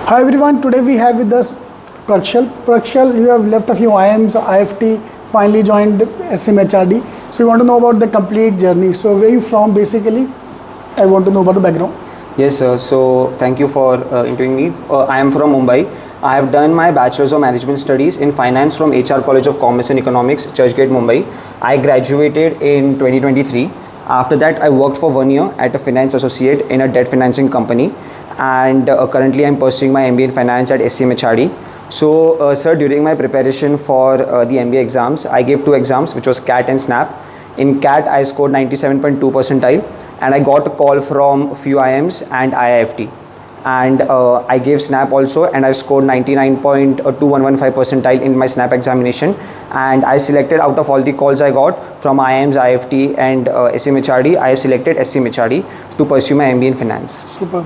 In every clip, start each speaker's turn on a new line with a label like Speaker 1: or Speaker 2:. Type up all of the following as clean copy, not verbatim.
Speaker 1: Hi everyone, today we have with us Prakshal. Prakshal, you have left a few IIMs, IFT, finally joined SCMHRD. So we want to know about the complete journey. So where are you from basically? I want to know about the background.
Speaker 2: Yes, sir. So thank you for interviewing me. I am from Mumbai. I have done my Bachelor's of Management Studies in Finance from HR College of Commerce and Economics, Churchgate, Mumbai. I graduated in 2023. After that, I worked for 1 year at a finance associate in a debt financing company. And currently, I'm pursuing my MBA in Finance at SCMHRD. So, sir, during my preparation for the MBA exams, I gave 2 exams, which was CAT and SNAP. In CAT, I scored 97.2 percentile, and I got a call from a few IIMs and IIFT. And I gave SNAP also, and I scored 99.2115 percentile in my SNAP examination. And I selected, out of all the calls I got from IIMs, IFT and SCMHRD, I have selected SCMHRD to pursue my MBA in Finance.
Speaker 1: Superb.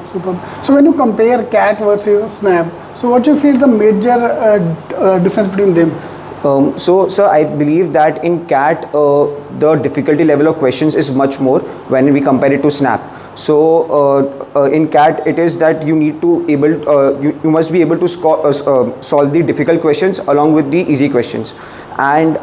Speaker 1: So when you compare CAT versus SNAP, so what do you feel the major difference between them?
Speaker 2: So, sir, I believe that in CAT, the difficulty level of questions is much more when we compare it to SNAP. So, in CAT, it is that you need to you must be able to solve the difficult questions along with the easy questions. And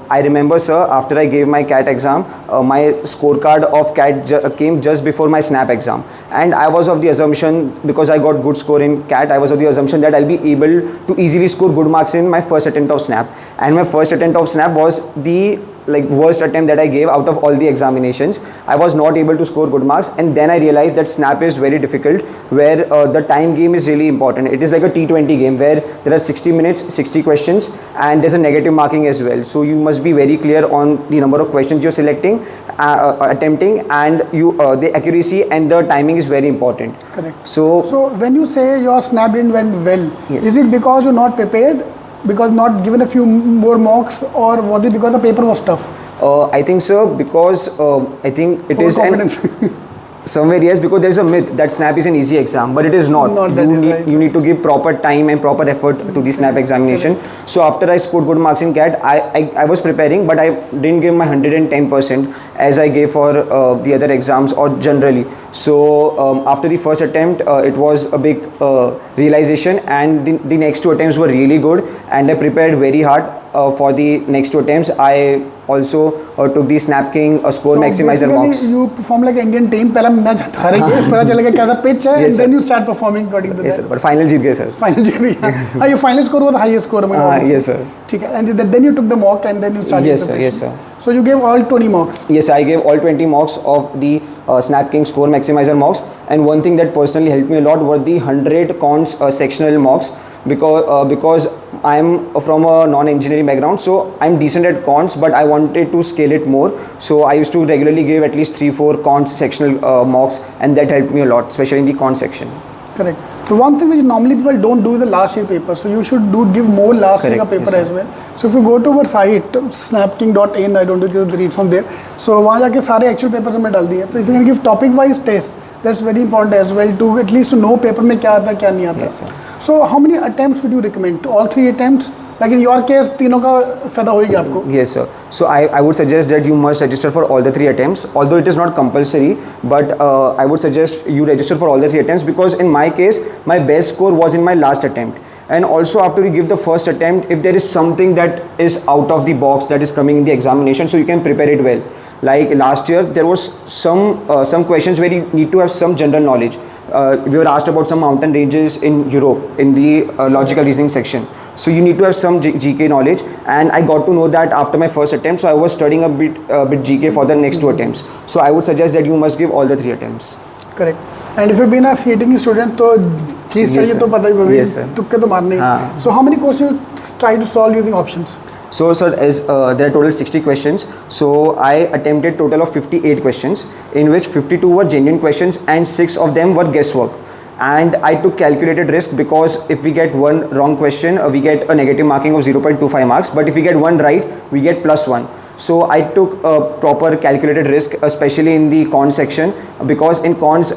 Speaker 2: I remember, sir, after I gave my CAT exam, my scorecard of CAT came just before my SNAP exam. And I was of the assumption, because I got good score in CAT, I was of the assumption that I'll be able to easily score good marks in my first attempt of SNAP. And my first attempt of SNAP was the worst attempt that I gave out of all the examinations. I was not able to score good marks, and then I realized that SNAP is very difficult, where the time game is really important. It is like a T20 game where there are 60 minutes, 60 questions, and there's a negative marking as well. So you must be very clear on the number of questions you're selecting, attempting, and the accuracy and the timing is very important.
Speaker 1: Correct.
Speaker 2: So
Speaker 1: when you say your SNAP didn't went well,
Speaker 2: yes.
Speaker 1: Is it because you're not prepared? Because not given a few more mocks, or was it because the paper was tough?
Speaker 2: I think, sir, because I think it is somewhere, yes, because there's a myth that SNAP is an easy exam, but it is not. You need to give proper time and proper effort to the SNAP examination. So after I scored good marks in CAT, I was preparing, but I didn't give my 110% as I gave for the other exams or generally. So after the first attempt, it was a big realization, and the next 2 attempts were really good, and I prepared very hard for the next 2 attempts. I also took the SnapKing score maximizer mocks.
Speaker 1: You perform like an Indian team. पहला match हारेंगे, पता चलेगा क्या था pitch है, and then you start performing according to that.
Speaker 2: Yes, sir. But final जीत गए, sir.
Speaker 1: Final जीत गए. हाँ, your final score was the highest score.
Speaker 2: Yes, sir.
Speaker 1: ठीक है. And then you took the mock, and then you started.
Speaker 2: Yes, sir. Yes, sir.
Speaker 1: So you gave all 20 mocks.
Speaker 2: Yes, I gave all 20 mocks of the SnapKing score maximizer mocks. And one thing that personally helped me a lot were the 100 Quants sectional mocks, because I'm from a non-engineering background, so I'm decent at Quants, but I wanted to scale it more. So I used to regularly give at least 3-4 Quants sectional mocks, and that helped me a lot, especially in the Quant section.
Speaker 1: Correct. So one thing which normally people don't do is the last year paper. So you should give more last year paper as well. So if you go to our site snapking.in, I don't know if you read from there. So वहाँ जाके सारे actual papers हमने डाल दिए. So if you can give topic wise test, that's very important as well, to at least to know paper में क्या आता है क्या नहीं आता.
Speaker 2: Yes, sir.
Speaker 1: So how many attempts would you recommend? All 3 attempts? Like in your case, तीनों का फायदा होगा आपको.
Speaker 2: Yes, sir. So I would suggest that you must register for all the 3 attempts, although it is not compulsory, but I would suggest you register for all the 3 attempts, because in my case, my best score was in my last attempt. And also after you give the first attempt, if there is something that is out of the box that is coming in the examination, so you can prepare it well. Like last year, there was some questions where you need to have some general knowledge. We were asked about some mountain ranges in Europe in the logical reasoning section. So you need to have some GK knowledge, and I got to know that after my first attempt. So I was studying a bit GK for the next 2 attempts. So I would suggest that you must give all the 3 attempts.
Speaker 1: Correct. And if you've been a CETing student, तो case study तो पता ही होगा.
Speaker 2: Yes, sir.
Speaker 1: तुक्के तो मारने ही. So how many questions you try to solve using options?
Speaker 2: So, sir, as there are total 60 questions, so I attempted total of 58 questions, in which 52 were genuine questions and 6 of them were guesswork. And I took calculated risk, because if we get one wrong question, we get a negative marking of 0.25 marks, but if we get one right, we get +1. So I took a proper calculated risk, especially in the Quants section, because in Quants,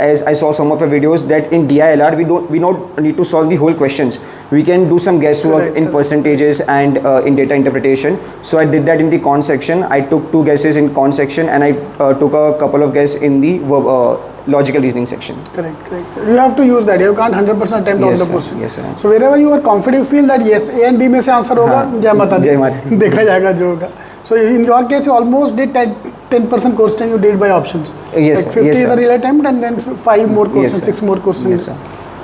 Speaker 2: as I saw some of your videos, that in DILR we don't need to solve the whole questions. We can do some guesswork in percentages and in data interpretation. So I did that in the Quants section. I took 2 guesses in Quants section, and I took a couple of guesses in the logical reasoning section.
Speaker 1: Correct. You have to use that. You can't 100% attempt all the question.
Speaker 2: Yes, sir.
Speaker 1: So wherever you are confident, you feel that yes, A and B में से answer होगा, जय माता दी, देखा जाएगा जो होगा. So in your case, you almost did 10% question you did by options.
Speaker 2: Yes,
Speaker 1: like 50 is the real attempt, and then 5 more questions, 6 more questions.
Speaker 2: Yes, sir.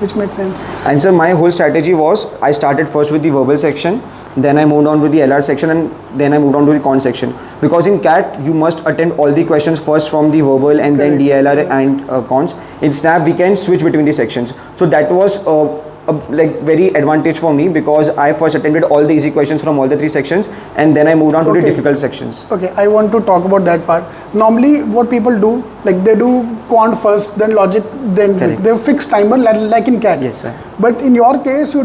Speaker 1: Which makes sense.
Speaker 2: And so my whole strategy was, I started first with the verbal section, then I moved on to the LR section, and then I moved on to the Quant section. Because in CAT, you must attend all the questions first from the verbal and then DLR and Quants. In Snap, we can switch between the sections. So that was like very advantage for me, because I first attended all the easy questions from all the 3 sections, and then I moved on to the difficult sections.
Speaker 1: Okay, I want to talk about that part. Normally what people do, like they do Quant first, then logic, then they have fixed timer like in CAT.
Speaker 2: Yes, sir.
Speaker 1: But in your case, you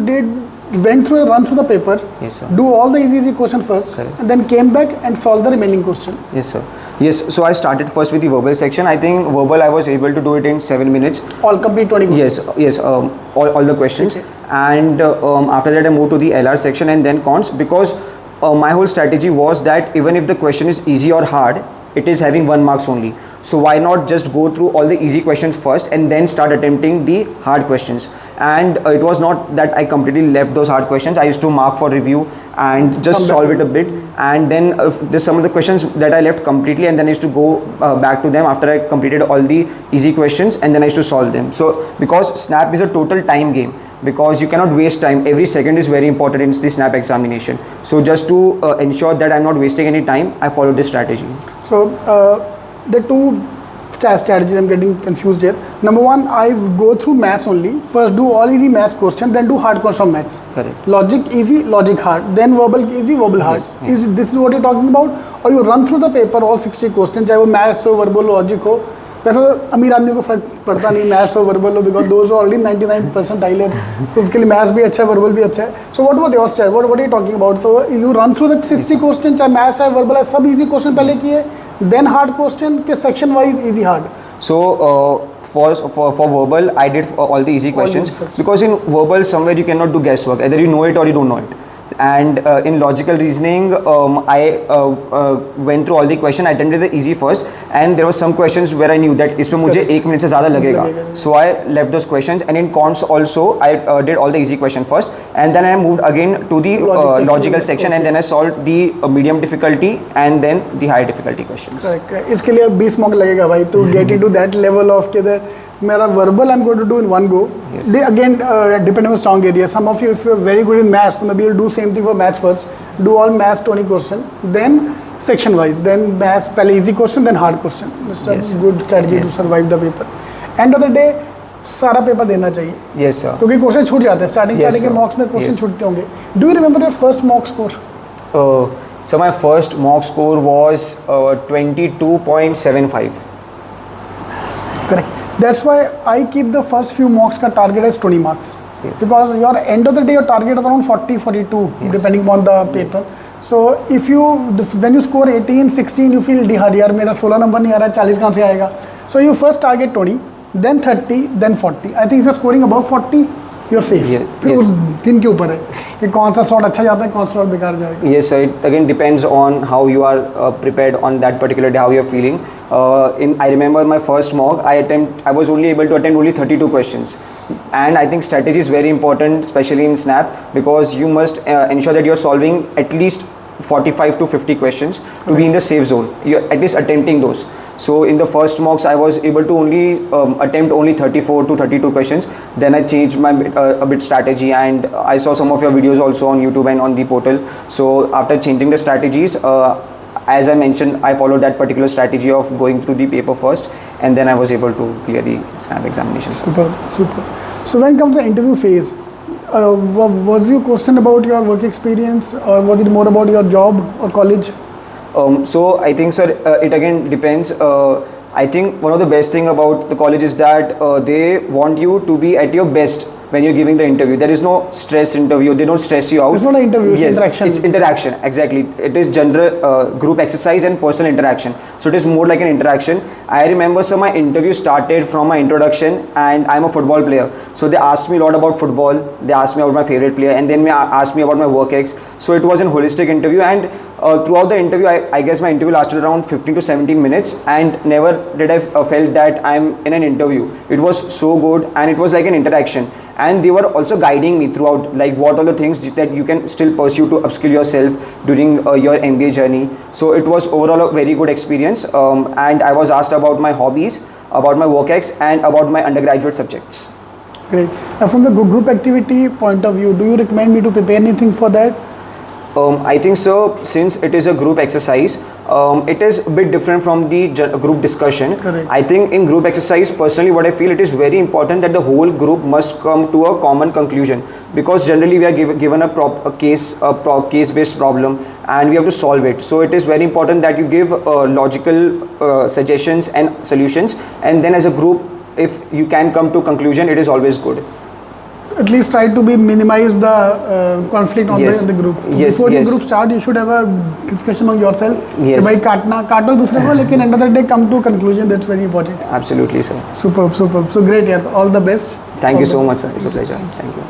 Speaker 1: run through the paper,
Speaker 2: yes, sir,
Speaker 1: do all the easy question first, and then came back and solved the remaining question.
Speaker 2: Yes, sir. Yes, so I started first with the verbal section. I think verbal I was able to do it in 7 minutes.
Speaker 1: All complete 20 questions?
Speaker 2: Yes, all the questions. Okay. And after that I moved to the LR section and then Quants, because my whole strategy was that even if the question is easy or hard, it is having 1 marks only. So why not just go through all the easy questions first and then start attempting the hard questions. And it was not that I completely left those hard questions. I used to mark for review and just solve it a bit, and then there's some of the questions that I left completely, and then I used to go back to them after I completed all the easy questions, and then I used to solve them. So because Snap is a total time game, because you cannot waste time, every second is very important in the Snap examination. So just to ensure that I'm not wasting any time, I followed this strategy.
Speaker 1: So the 2 strategies, I'm getting confused here. Number 1, I go through maths only. First do all easy maths question, then do hard question of maths.
Speaker 2: Correct.
Speaker 1: Logic easy, logic hard, then verbal easy, verbal hard.
Speaker 2: Yes.
Speaker 1: This is what you're talking about? Or you run through the paper all 60 questions, चाहे वो maths हो, verbal हो, logic हो. वैसे अमीर आदमी को फर्क पड़ता नहीं मैथ्स हो वर्बल हो, बिकॉज दोज ऑलरेडी 99 percentile है, so उसके लिए मैथ्स भी अच्छा है, वर्बल भी अच्छा है. So what was your style, what are you talking about? So you run through the 60 question, चाहे मैथ्स है, वर्बल है, सब इजी क्वेश्चन पहले किए, देन हार्ड क्वेश्चन के section wise easy hard.
Speaker 2: So for verbal, I did all the easy questions, because in verbal somewhere you cannot do guesswork, either you know it or you don't know it. And in logical reasoning, I went through all the question. I attempted the easy first, and there were some questions where I knew that इसमें मुझे 1 minute से ज़्यादा लगेगा. So I left those questions. And in Quants also, I did all the easy question first, and then I moved again to the logical section, and then I solved the medium difficulty and then the high difficulty questions.
Speaker 1: Correct. इसके लिए 20 mark लगेगा भाई to get into that level of के मेरा verbal I'm going to do in one go.
Speaker 2: Yes.
Speaker 1: They again depending on strong area. Some of you, if you're very good in maths, maybe you'll do same thing for maths first. Do all maths 20 question, then section wise, then maths पहले easy question, then hard question. It's a good strategy to survive the paper. End of the day, सारा paper देना चाहिए.
Speaker 2: Yes, sir.
Speaker 1: क्योंकि question छूट जाते हैं starting के मॉक्स में, क्वेश्चन छूटते होंगे. Do you remember your first mock score?
Speaker 2: So my first mock score was 22.75.
Speaker 1: Correct. That's why I keep the first few mocks ka target as 20 marks. Yes. Because your end of the day your target is around 40, 42 depending on the paper. So if you when you score 18, 16 you feel यार मेरा 16 number नहीं आ रहा है, 40 कहाँ से आएगा? So you first target 20, then 30, then 40. I think if you're scoring above 40, you're safe. फिर उस दिन के ऊपर है कि कौन सा शॉट अच्छा जाता है, कौन सा शॉट बेकार जाएगा.
Speaker 2: Yes, so it again depends on how you are prepared on that particular day, how you're feeling. I remember my first mock, I was only able to attempt only 32 questions. And I think strategy is very important, especially in Snap, because you must ensure that you're solving at least 45 to 50 questions to be in the safe zone. You're at least attempting those. So in the first mocks, I was able to only attempt only 34 to 32 questions. Then I changed my a bit strategy, and I saw some of your videos also on YouTube and on the portal. So after changing the strategies, as I mentioned, I followed that particular strategy of going through the paper first, and then I was able to clear the Snap examination.
Speaker 1: Super. So when comes the interview phase, was your question about your work experience, or was it more about your job or college?
Speaker 2: So I think, sir, it again depends. I think one of the best thing about the college is that they want you to be at your best when you're giving the interview. There is no stress interview. They don't stress you out.
Speaker 1: It's not an interview, it's
Speaker 2: Yes,
Speaker 1: interaction.
Speaker 2: it's interaction, exactly. It is general group exercise and personal interaction. So it is more like an interaction. I remember, so my interview started from my introduction, and I'm a football player. So they asked me a lot about football. They asked me about my favorite player, and then they asked me about my work ex. So it was a holistic interview, and throughout the interview, I guess my interview lasted around 15 to 17 minutes, and never did I felt that I'm in an interview. It was so good, and it was like an interaction. And they were also guiding me throughout, like what are the things that you can still pursue to upskill yourself during your MBA journey. So it was overall a very good experience. And I was asked about my hobbies, about my work ex, and about my undergraduate subjects.
Speaker 1: Great. And from the group activity point of view, do you recommend me to prepare anything for that?
Speaker 2: I think so, since it is a group exercise, it is a bit different from the group discussion.
Speaker 1: Correct.
Speaker 2: I think in group exercise, personally what I feel, it is very important that the whole group must come to a common conclusion, because generally we are given a case-based problem, and we have to solve it. So it is very important that you give logical suggestions and solutions, and then as a group, if you can come to conclusion, it is always good.
Speaker 1: At least try to minimize the conflict on
Speaker 2: Yes.
Speaker 1: the group.
Speaker 2: Yes,
Speaker 1: Before
Speaker 2: yes.
Speaker 1: the group start, you should have a discussion among yourself.
Speaker 2: Yes.
Speaker 1: कि भाई काटो दूसरे को, लेकिन end of the day come to a conclusion. That's very important.
Speaker 2: Absolutely, sir.
Speaker 1: Superb. So great, yeah. All the best.
Speaker 2: Thank
Speaker 1: All
Speaker 2: you
Speaker 1: the
Speaker 2: so much,
Speaker 1: best.
Speaker 2: sir. It's a pleasure. Thank you.